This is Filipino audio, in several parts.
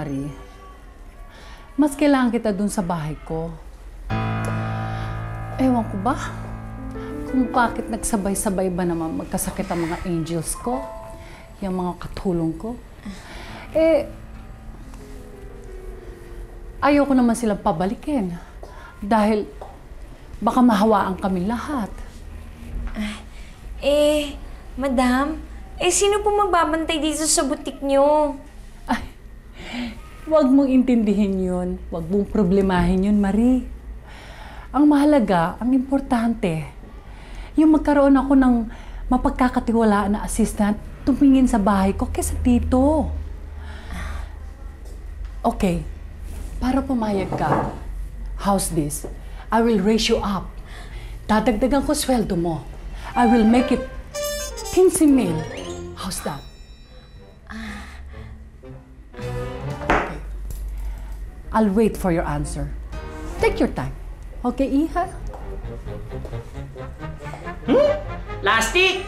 Ari, mas kailangan kita dun sa bahay ko. Ewan ko ba kung bakit nagsabay-sabay ba naman magkasakit ang mga angels ko, yung mga katulong ko. Ayoko naman silang pabalikin dahil baka mahawaan kami lahat. Madam, sino po magbabantay dito sa butik nyo? Ay, huwag mong intindihin yun. Huwag mong problemahin yun, Marie. Ang mahalaga, ang importante, yung magkaroon ako ng mapagkakatiwalaan na assistant tumingin sa bahay ko kaysa dito. Okay, para pumayag ka, how's this? I will raise you up. Dadagdagan ko sweldo mo. I will make it 15,000. How's that? Okay. I'll wait for your answer. Take your time. Okay, Iha? Plastic!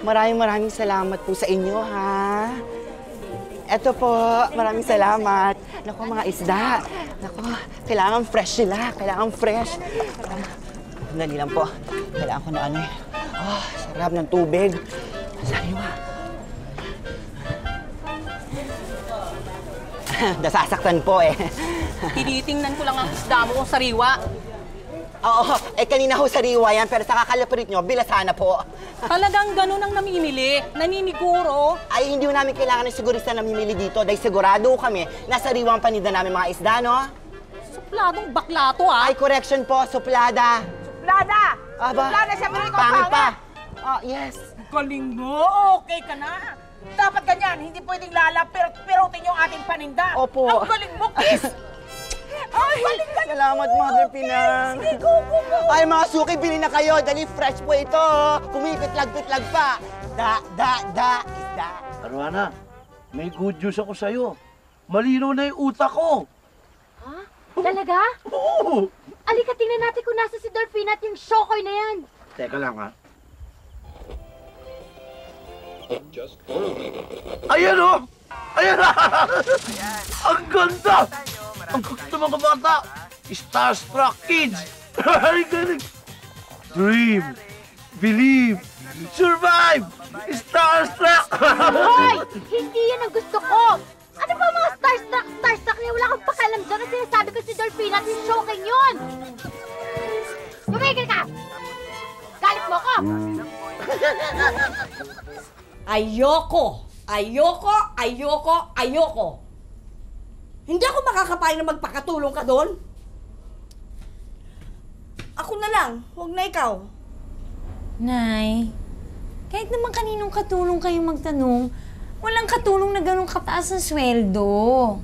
Maraming salamat po sa inyo, ha? Eto po, maraming salamat. Naku, mga isda. Naku, kailangan fresh sila. Kailangan fresh. Dali lang po. Kailangan ko na ano eh. Sarap ng tubig. Sariwa. Nasasaktan po eh. Tinitingnan ko lang ang isda mo kung sariwa. Oo, kanina ho sariwa yan, pero sa kakalaparit nyo, bilasana po. Talagang ganun ang namimili, naniniguro. Ay, hindi ho namin kailangan ng sigurista na namimili dito dahil sigurado kami na sariwang paninda namin mga isda, no? Supladong bakla to, ah. Ay, correction po, suplada. Suplada! Aba, Suplada siya, pero ikaw pangit pa. pangit. Yes. Galing mo, okay ka na. Dapat ganyan, hindi pwedeng pirutin yung ating paninda. Opo. Ang galing mo, kiss! Ay, Salamat, Mother Pinang. Sige, go. Ay, mga suki, bili na kayo. Dali, fresh po ito. Pumipitlag-pitlag pa. Isda. Arwana, may good news ako sa'yo. Malinaw na yung utak ko. Ha? Talaga? Oo! Alika, tingnan natin kung nasa si Dolphina at yung Shokoy na yan. Teka lang, ha? Ayan, oh! Ayan! Ang ganda! Ang ganda mga bata! Starstruck kids! Ay, galing! Dream! Believe! Survive! Starstruck! Hoy! Hindi yan ang gusto ko! Ano ba mga starstruck niya? Wala akong pakalam dyan ang sinasabi ko si Dolphina at yung Shokoy yun! Tumigil ka! Galit mo ko! Ayoko! Hindi ako makakapayag na magpakatulong ka doon. Ako na lang, huwag na ikaw. Nay, kahit naman kaninong katulong kayong magtanong, walang katulong na ganun kataas ang sweldo.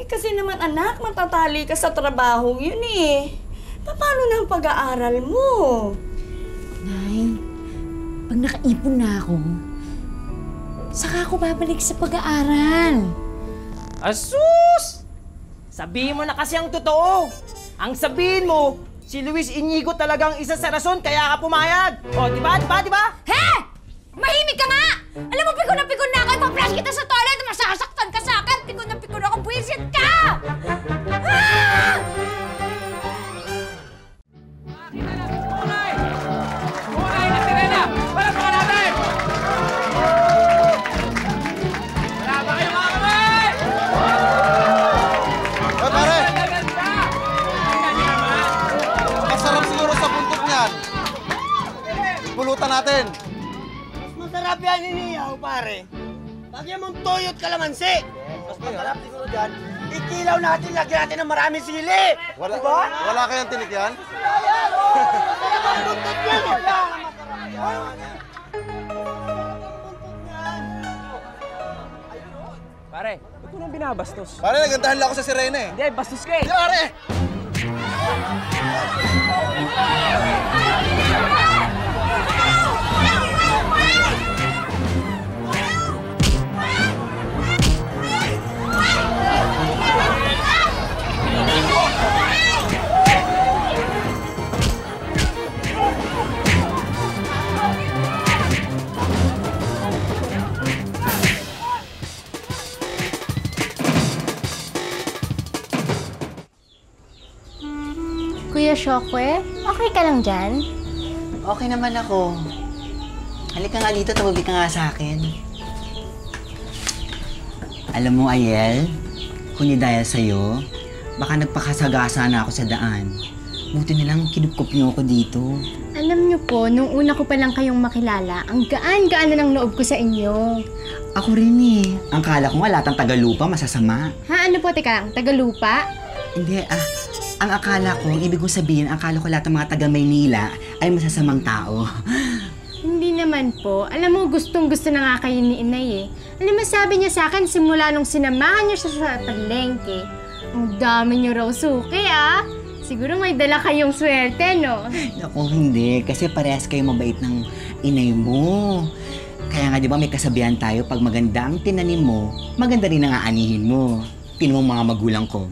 Kasi naman anak, matatali ka sa trabahong yun eh. Paano na ang pag-aaral mo? Nay, pag nakaipon na ako, saka ako babalik sa pag-aaral. Asus! Sabihin mo na kasi ang totoo. Ang sabihin mo, si Luis Inigo talagang isa sa rason kaya ka pumayag. O, di ba? He! Mahimik ka nga! Alam mo, pikon na ako. Ipa-flash kita sa toilet. Masasaktan ka sa akin. Pikon na ako. Buwisit ka! Ah! Pulutan natin. Mas masarap yan iniyaw, pare. Lagyan mong toyo't kalamansi. Mas masarap siguro dyan. Ikilaw natin, lagyan natin ng maraming sili. Wala, diba? wala kayang tinik yan? Ayan, o! Masarap ang buntot yan, o! Pare, ba't mo nang binabastos? Pare, nagandahan lang ako sa sirena eh. Hindi, bastos ka eh. Di, pare! Kuya Shokwe, okay ka lang dyan? Okay naman ako. Halika nga dito, tumabi ka nga sa akin. Alam mo, Ayel, kung hindi dahil sa'yo, baka nagpakasagasa na ako sa daan. Buti nilang kinukup niyo ako dito. Alam niyo po, nung una ko pa lang kayong makilala, ang gaan-gaan na ng loob ko sa inyo. Ako rin eh. Ang kala ko nga lahat ng Tagalupa masasama. Ha? Ano po, teka lang? Tagalupa? Hindi, ang akala ko, ibig kong sabihin, ang akala ko lahat ng mga taga-Maynila ay masasamang tao. Hindi naman po. Alam mo, gustong-gusto na nga kayo ni Inay eh. Alam mo, sabi niya sa akin simula nung sinamahan niyo siya sa palengke. Ang dami niyo raw suki ah. Siguro may dala kayong swerte, no? Naku, hindi. Kasi parehas kayo mabait ng inay mo. Kaya nga, di ba, may kasabihan tayo, pag maganda ang tinanim mo, maganda rin ang aanihin mo. Tinan mo mga magulang ko.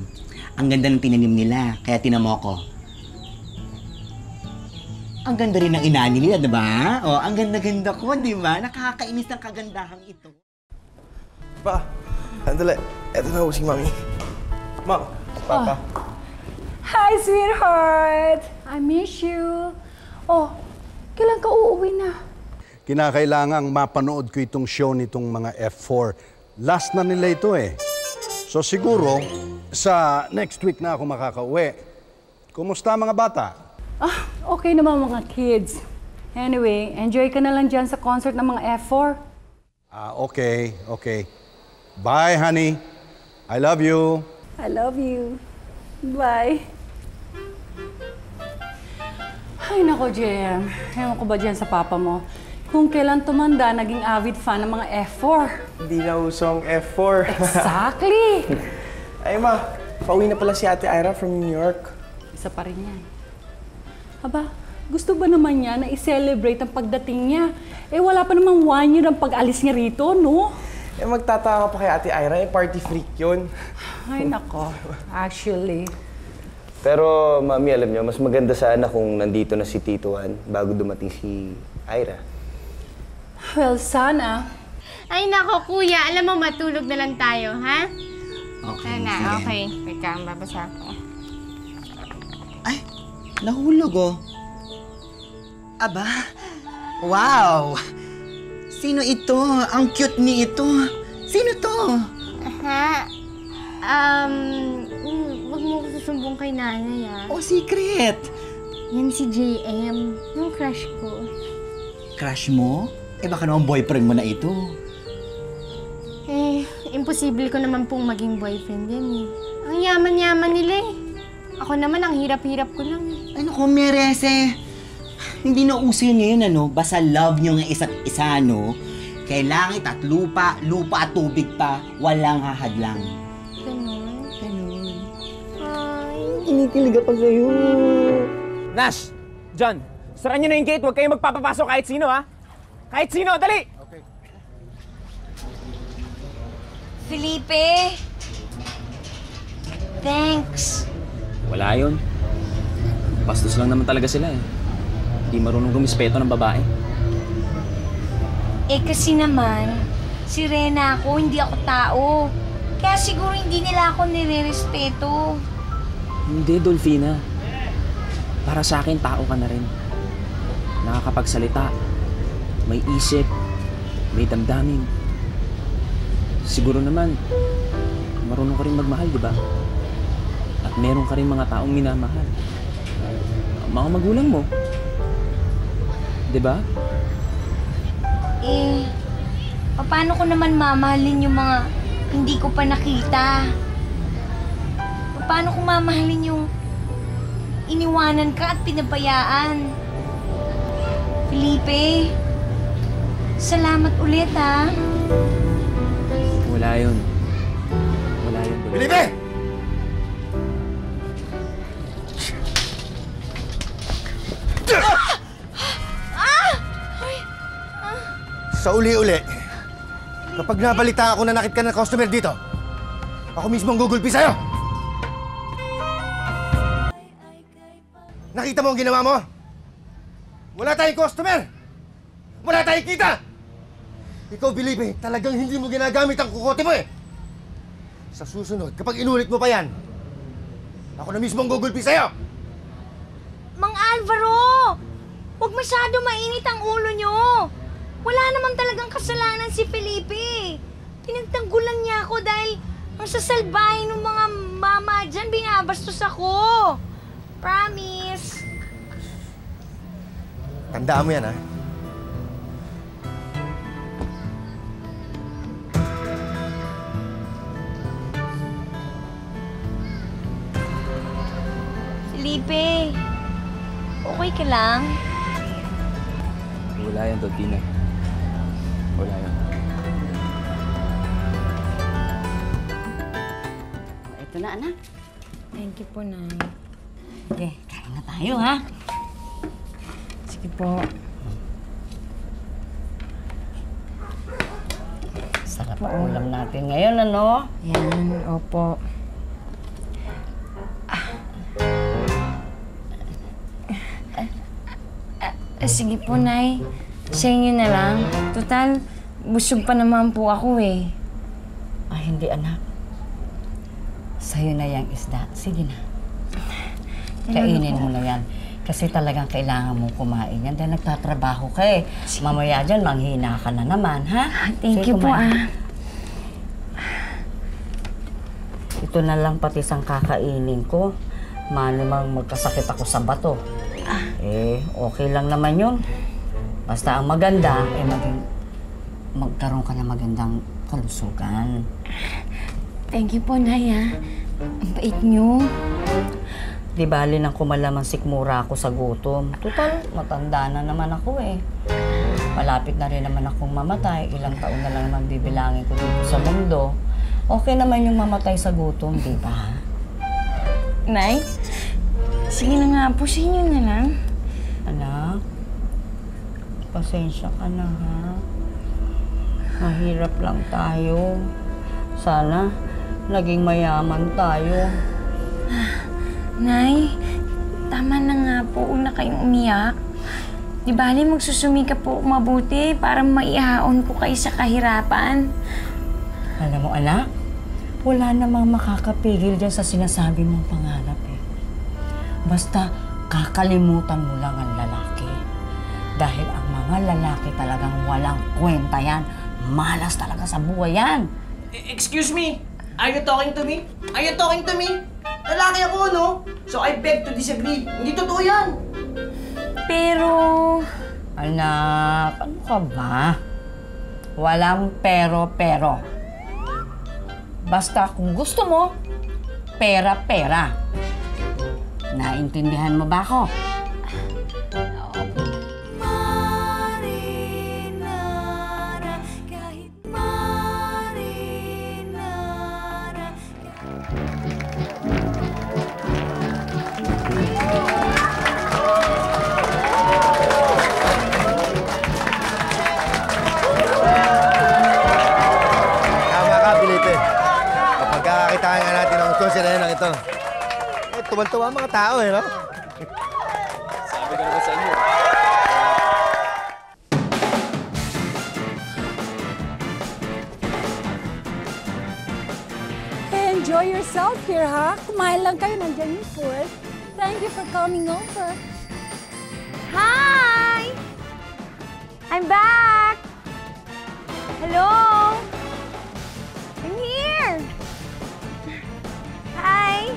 Ang ganda ng tinanim nila, kaya tinamo ko. Ang ganda rin ng inani nila, di ba? O, ang ganda-ganda ko, di ba? Nakakainis ng kagandahang ito. Pa, sandali. Eto na ho si Mami. Ma, Papa. Hi, sweetheart! I miss you. Oh, kailan ka uuwi na? Kinakailangang mapanood ko itong show nitong mga F4. Last na nila ito eh. So siguro, sa next week na ako makakauwi. Kumusta mga bata? Okay naman mga kids. Anyway, enjoy ka na lang dyan sa concert ng mga F4. Okay. Bye, honey. I love you. I love you. Bye. Ay, nako, JM. Ewan ko ba dyan sa papa mo? Kung kailan tumanda, naging avid fan ng mga F4. Hindi na usong F4. Exactly! Ay, Ma. Pauwi na pala si Ate Ira from New York. Isa pa rin yan. Aba, gusto ba naman niya na i-celebrate ang pagdating niya? Eh, wala pa namang 1 year ang pag-alis niya rito, no? Eh, magtataka ka pa kay Ate Ira. Eh, party freak yun. Ay, nako. Actually. Pero, Mami, alam niyo, mas maganda sana kung nandito na si Tito Juan bago dumating si Ira. Well, sana. Ay nako, kuya. Alam mo, matulog na lang tayo, ha? Okay, Na, sige. okay. Teka, babasa ko. Ay, nahulog oh. Aba, wow! Sino ito? Ang cute ni ito. Sino to? Ha? Wag mo ko susumbong kay nanay, ah. Oh, secret! Yan si JM, yung crush ko. Crush mo? Eh baka naman boyfriend mo na ito. Eh, imposible ko naman pong maging boyfriend yan eh. Ang yaman-yaman nila eh. Ako naman, ang hirap-hirap ko lang eh. Ano ko, Merese? Hindi na uso yun ngayon, ano? Basta love nyo ng isa't isa, no? Kaya langit at lupa, lupa at tubig pa, walang hahadlang. Ganun? Ganun. Ay. Kinikilig ako sa'yo. Nash! John! Sara niyo na yung gate. Huwag kayong magpapapasok kahit sino, ha? Kahit sino! Dali! Okay. Felipe! Thanks! Wala yun. Bastos lang naman talaga sila eh. Hindi marunong rumispeto ng babae. Eh kasi naman, si Rena ako, hindi ako tao. Kaya siguro hindi nila ako nire-respeto. Hindi, Dolphina. Para sa akin, tao ka na rin. Nakakapagsalita. May isip. May damdamin. Siguro naman, marunong ka rin magmahal, di ba? At meron ka rin mga taong minamahal. Mga magulang mo. Di ba? Eh, paano ko naman mamahalin yung mga hindi ko pa nakita? Paano ko mamahalin yung iniwanan ka at pinabayaan? Felipe, salamat ulit ha. Wala yun. Wala yun. Felipe! Sa uli-uli, kapag nabalita ako na nakit ka ng customer dito, ako mismo ang gugulpi sa'yo! Nakita mo ang ginawa mo? Wala tayong customer! Wala tayong kita! Ikaw, Felipe, talagang hindi mo ginagamit ang kukote mo eh! Sa susunod, kapag inulit mo pa yan, ako na mismo ang gugulpi sa'yo! Mang Alvaro! Huwag masyado mainit ang ulo nyo. Wala naman talagang kasalanan si Felipe. Pinagtanggulan niya ako dahil ang sasalbahin ng mga mama dyan, binabastos ako. Promise. Tandaan mo yan, ha? Felipe, okay ka lang? Wala yan, Tina. Wala yan. Ito na, anak. Thank you po, Nay. Sige, kain na tayo, ha? Sige po. Sarap ang ulam natin ngayon, ano? Yan, opo. Sige po, Nay. Sa inyo na lang. Total, busog pa naman po ako eh. Ay, hindi, anak. Sa'yo na yung isda. Sige na. Kainin mo na yan. Kasi talagang kailangan mo kumain yan dahil nagtatrabaho ka eh. Mamaya dyan, manghina ka na naman, ha? Thank you po, Ito na lang pati sang kakainin ko. Manumang magkasakit ako sa bato. Okay lang naman yun. Basta ang maganda, magkaroon ka ng magandang kalusugan. Thank you po, Nay, ha? Ang bait niyo. Di bali nang kumalamang sikmura ako sa gutom. Total, matanda na naman ako eh. Malapit na rin naman akong mamatay. Ilang taon na lang naman bibilangin ko dito sa mundo. Okay naman yung mamatay sa gutom, di ba? Nay, sige na nga po, sa inyo na lang. Anak, pasensya ka na, ha? Mahirap lang tayo. Sana naging mayaman tayo. Nay, tama na nga po. Huwag na kayong umiyak. Di bali, magsusumika po mabuti para maihaon ko kayo sa kahirapan. Alam mo, anak, wala namang makakapigil dyan sa sinasabi mong pangarap eh. Basta kakalimutan mo lang ang lalaki. Dahil ang mga lalaki talagang walang kwenta yan. Malas talaga sa buhay yan. Excuse me? Are you talking to me? Are you talking to me? Lalaki ako, no? So I beg to disagree. Hindi totoo yan. Pero... Anak, ano ka ba? Walang pero-pero. Basta kung gusto mo, pera-pera. Naintindihan mo ba ako? Kakitaan nga natin ang konsiderang ito. Tuwan-tuwa ang mga tao, eh, no? Sabi ko naman sa inyo. Enjoy yourself here, ha? Kumain lang kayo, nandiyan yung food. Thank you for coming over. Hi! I'm back! Hello? I'm here! Hi!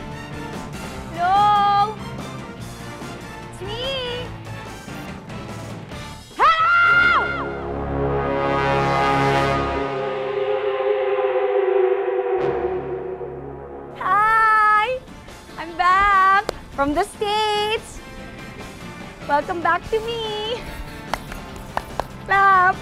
Hello? It's me! Hello! Hi! I'm back from the States! Welcome back to me! Clap!